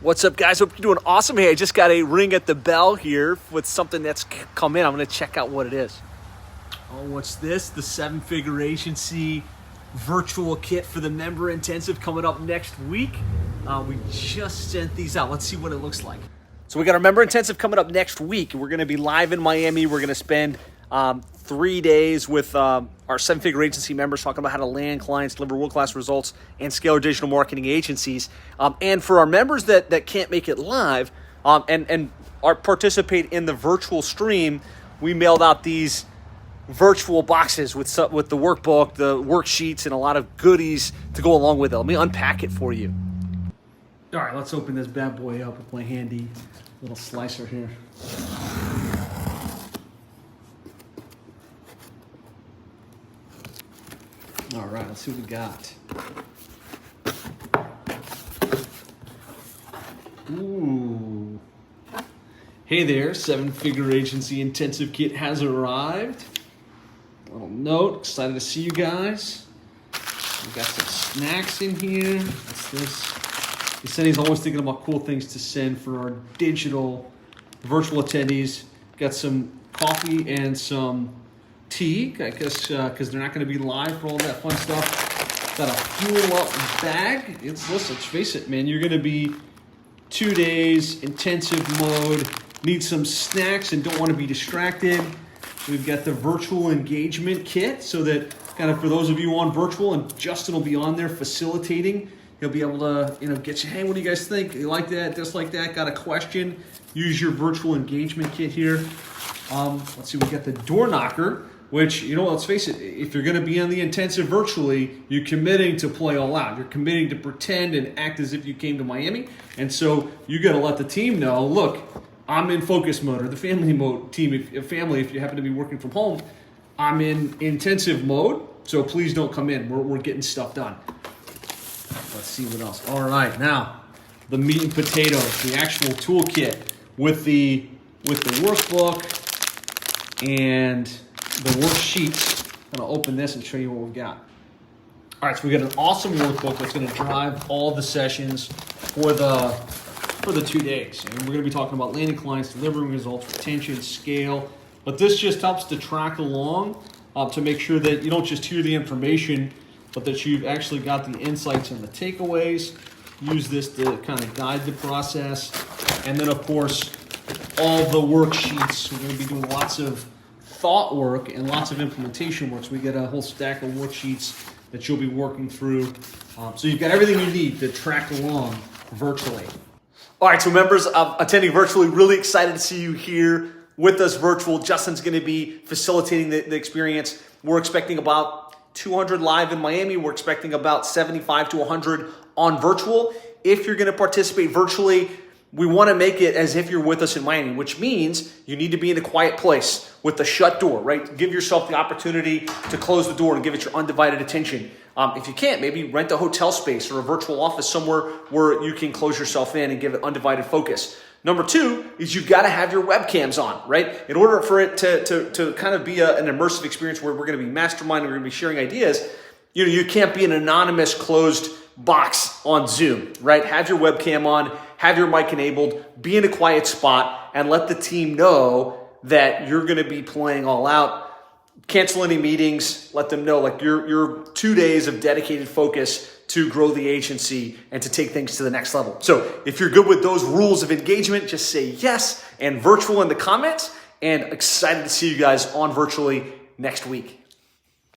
What's up, guys? Hope you're doing awesome. Hey, I just got a ring at the bell here with something that's come in. I'm going to check out what it is. Oh, what's this? The 7-figure agency virtual kit for the member intensive coming up next week. We just sent these out. Let's see what it looks like. So we got our member intensive coming up next week. We're going to be live in Miami. We're going to spend 3 days with our 7-figure agency members talking about how to land clients, deliver world-class results, and scale our digital marketing agencies. And for our members that can't make it live and participate in the virtual stream, we mailed out these virtual boxes with the workbook, the worksheets, and a lot of goodies to go along with it. Let me unpack it for you. All right, let's open this bad boy up with my handy little slicer here. All right, let's see what we got. Ooh. Hey there, 7-figure agency intensive kit has arrived. A little note, excited to see you guys. We got some snacks in here. What's this? He said he's always thinking about cool things to send for our digital virtual attendees. Got some coffee and some tea, I guess, because they're not going to be live for all that fun stuff. Got a fuel up bag. Let's face it, man, you're going to be 2 days intensive mode, need some snacks and don't want to be distracted. We've got the virtual engagement kit so that kind of for those of you on virtual, and Justin will be on there facilitating. He'll be able to, get you, hey, what do you guys think? You like that, dislike that, got a question? Use your virtual engagement kit here. Let's see, we got the door knocker, which, let's face it, if you're going to be on the intensive virtually, you're committing to play all out. You're committing to pretend and act as if you came to Miami. And so you got to let the team know, look, I'm in focus mode, or the family mode team, if you happen to be working from home, I'm in intensive mode, so please don't come in. We're getting stuff done. Let's see what else. All right, now the meat and potatoes, the actual toolkit with the workbook and the worksheets. I'm gonna open this and show you what we've got. All right, so we got an awesome workbook that's gonna drive all the sessions for the 2 days. And we're gonna be talking about landing clients, delivering results, retention, scale. But this just helps to track along to make sure that you don't just hear the information, but that you've actually got the insights and the takeaways. Use this to kind of guide the process. And then, of course, all the worksheets. We're going to be doing lots of thought work and lots of implementation work. So we get a whole stack of worksheets that you'll be working through. So you've got everything you need to track along virtually. All right, so members attending virtually, really excited to see you here with us virtual. Justin's going to be facilitating the experience. We're expecting about 200 live in Miami. We're expecting about 75 to 100 on virtual. If you're going to participate virtually, we want to make it as if you're with us in Miami, which means you need to be in a quiet place with the shut door, right? Give yourself the opportunity to close the door and give it your undivided attention. If you can't, maybe rent a hotel space or a virtual office somewhere where you can close yourself in and give it undivided focus. Number 2 is you've got to have your webcams on, right? In order for it to kind of be an immersive experience where we're going to be masterminding, we're going to be sharing ideas, you can't be an anonymous closed box on Zoom, right? Have your webcam on, have your mic enabled, be in a quiet spot, and let the team know that you're going to be playing all out. Cancel any meetings, let them know like your 2 days of dedicated focus to grow the agency and to take things to the next level. So if you're good with those rules of engagement, just say yes and virtual in the comments, and excited to see you guys on virtually next week.